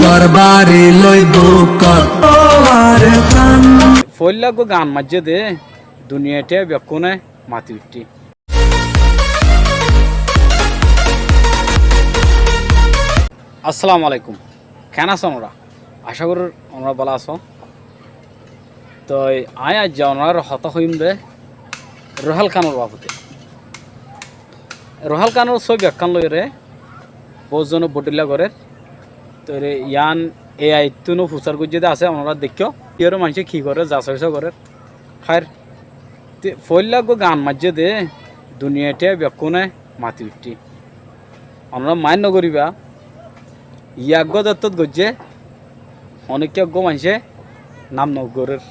গরবারি লইব কত আর প্রাণ ফইলা গো গান মাঝে দে দুনিয়াতে বেকুনে মাতি উঠি। আসসালামু আলাইকুম, কেন আছো আমরা? আশা করি আমরা ভালো আছো। তো আয় আজ ওনার হত হইম দে রোহাল খানোর বাবুতে। রোহাল খানোর ছবি একখান লই রে বহুজন বটিলা করে তো রে ইয়ান এ আইতুনো ফুচার গুজিতে আছে ওনারা দেখিও ইয়ের মানুষে কী করে যাচাইসা করে খায়ের ফইলা গো গান মাঝে দে দুনিয়াতে বেকুনে মাতি উঠি। ওনারা মান্য করিবা ইয়াজ্ঞ দত্তত গজ্জে অনেক গো মানুষে নাম নগরের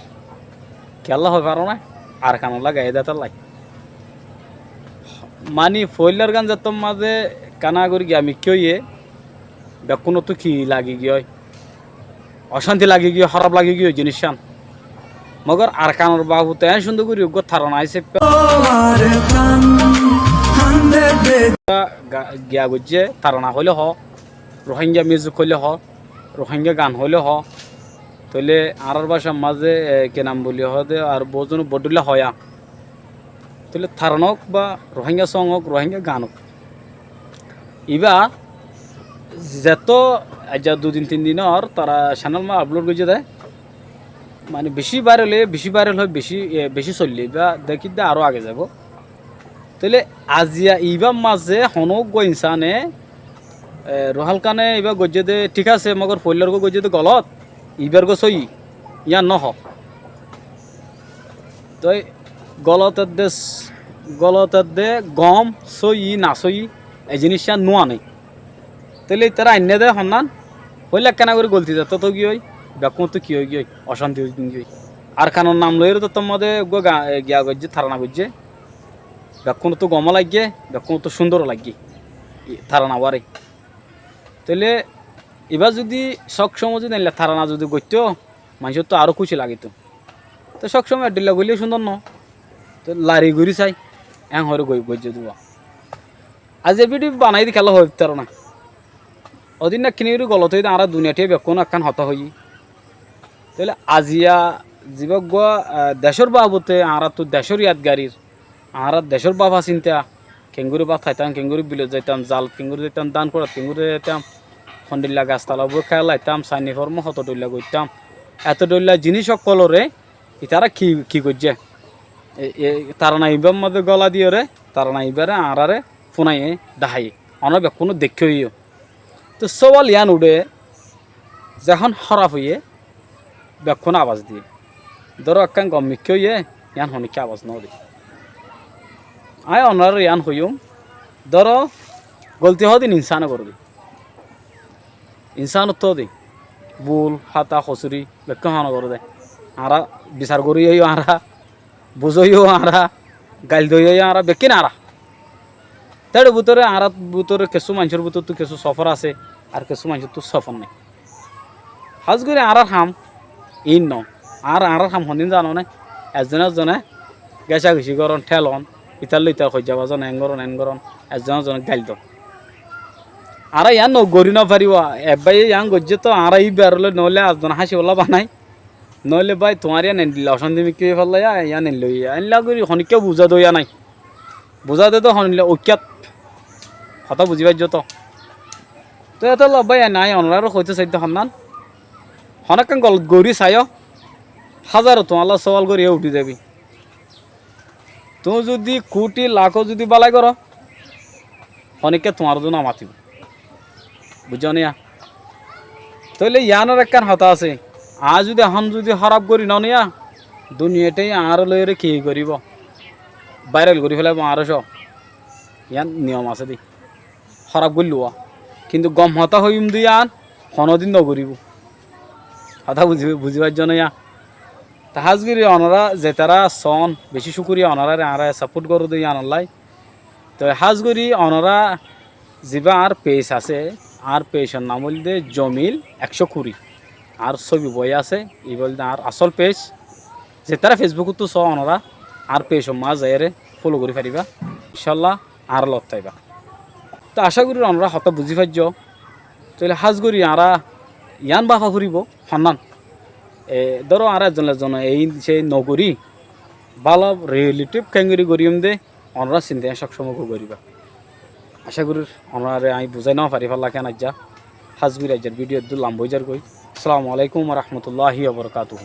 খেলা হয় পারো না আর কানলা গায়ে দাতার লাগে মানি ফইলার গান যত মাঝে কানা করি গিয়ে আমি কেউ ইয়ে বেকুনো তো কি লাগি গিয়ে অশান্তি লাগি গিয়ে খারাপ লাগি গিয়ে জিনিস চান মগর আর কানোর বাবু তো এন সুন্দর করি ধারণা আইসে গিয়া গজ্জে ধারণা হইলে হ রোহিঙ্গা মিউজিক হইলে হ রোহিঙ্গা গান হইলে হ তাহলে আর বাসার মাঝে কে নাম বলি দে আর বহুজন বদলে হয়া তাহলে ধারণ হোক বা রোহিঙ্গা সং হোক রোহিঙ্গা গান হোক ইবা যত যা দুদিন তিন দিনের তারা চ্যানেল মা আপলোড করছে দেয় মানে বেশি ভাইরাল হয় বেশি চললে বা দেখি দে আরও আগে যাব তাহলে আজিয়া ইবার মাঝে হনক গো ইনসানে রোহাল কানে এবার গজ্জে দে ঠিক আছে মগর ফইলার গো গজ্জে দে গলত ইবার গো সই ইয়ার নহ তো গলতের দে গম সই না সই এই জিনিসটা নোয়া নেই তাহলে তারা আইনে দেয় সন্ধান হইলে কেনা করে গলতি যা তত কি হয় বেকুম তো কি হয় গিয়ে অশান্তি হয়ে গিয়ে আর খানোর নাম লইরে তো তোর মধ্যে গিয়া গজ্জে ধারণা করছে বেকুম তো গম লাগিয়ে বেকুম তো সুন্দর লাগিয়ে ধারণা বারে তাহলে এবার যদি সবসময় যদি নিলে ধারণা যদি করতো মানুষের তো আরও খুশি লাগিত তো সবসময় ডিল্লা গইলে সুন্দর ন তো লারি ঘুরি চাই এং হরে গজ্জে দেবো আজ এ ভিডিও বানাই দি খেলা হয়ে তার না ওদিন না কিনে গলত হয়ে আর দুনিয়াতে বেকুন একখান হতা হই তাহলে আজিয়া জীবক গোয়া দেশের বাবতে আর তো দেশের ইয়াদগারির আর দেশের বাবা চিন্তা কেঙ্গুরি বাপ খাইতাম কেঙ্গুরি বিলে যাইতাম জাল কেঙ্গুরি যাইতাম দান করা কেঙ্গুরি যাইতাম খন্ডিল্লা গাছতলা বই খেলাইতাম সাইনি ফর্ম হত ডইলা করতাম এত ডইলা জিনিস সকলরে তারা কি করছে তারা না ইবার মধ্যে গলা দিয়ে রে তারা না ইবারে আড়ারে ফোনাইয়ে দাহাই অনেক কোনো দেখিও তো সবাল ইয়ান উঠে যখন খারাপ হইয়ে বেক্ষণ আওয়াজ দিয়ে ধরো একখান গম্মিক হইয়ে ইয়ান হনিকে আওয়াজ ন দি আয় অনার ইয়ান হইম ধরো গলতি হদিন ইনসানে করবি ইনসান তো দি বুল হাতা খসুরি বেক্ষণ হানো করে দে আরা বিচার করিও আরা বুঝইও আরা গাইল দইও আরা বেকিন আরা তার ভিতরে আর ভিতরে কিছু মানুষের ভিতর তো কিছু সফর আছে আর কিছু মানুষের তো সফর নেই হাজ করে আর হাম ইন ন আর হাম হন্দিন জানো না একজনে গেছা ঘুষি গরন ঠেলন ইতার ইতার হৈ যাবা জন এন গরন একজনে গাইল দ আর ইয়ান গড়ি না পারিব এবাই ইয়ান গজ্জে তো আর ই বেরলে নহলে আজজন হাসি ওলা বানাই নহলে ভাই তোমার ইয়া নেন দিলা অশান্তি মিকি ফেললা ইয়া নেন লই আনলা করি হনিকে বুঝা দইয়া নাই বুঝা দে তো হনিলে ঐক্যাত কথা বুঝি পাইছ তো এত লবাই নাই অনলাইন হইতে চাইতে সন্ধান হনাকান গলত গৌরী চাইও হাজারো তোমার সওয়াল করিয়ে উঠি যাবি তুমি যদি কোটি লাখও যদি বালাই করো অনেকে তোমার জন্য মাতিব বুঝছো নিয়া তাহলে ইয়ানোর একখান হতা আছে আর যদি এখন যদি খারাপ করি ন নিয়া দুনিয়াটাই আর লইরে কি করিব ভাইরাল করি ফেলাব আরো সব ইয়ান নিয়ম আছে দি খারাপ করলু কিন্তু গম হতা হইম দুই আন কোনোদিন নগরিব কথা বুঝিবার জন্য ইয়া তাহাজগিরি অনরা যে তারা সন বেশি শুকুরি অনরা আর সাপোর্ট করো দুই আনলাই তো হাজগরি অনরা যা আর পেজ আছে আর পেজের নাম বলতে জমিল 120 আর ছবি বই আছে এই বলতে আর আসল পেজ যে তারা ফেসবুক তো চ অনরা আর পেজ মা যাইরে ফলো করে পারিবা ইনশাল্লাহ আর লত পাইবা তো আশা করি আমরা হত বুঝি পাইছ তাহলে হাজ করি আরা ইয়ান বাফা ফুরিব সন্ধান ধরো আর একজন এই সেই নগরী ভালো রিলেটিভ ক্যাঙ্গুরি করিম দে অনরা চিন্তা সবসময় করিবা আশা করি অনারে আমি বুঝাই নাও পারি ফাল্লা কেন আজ্জা হাজবির আজ্জার ভিডিও লাম্বইজার কই আসসালামু আলাইকুম রহমতুল্লাহি ওবরকাতুহ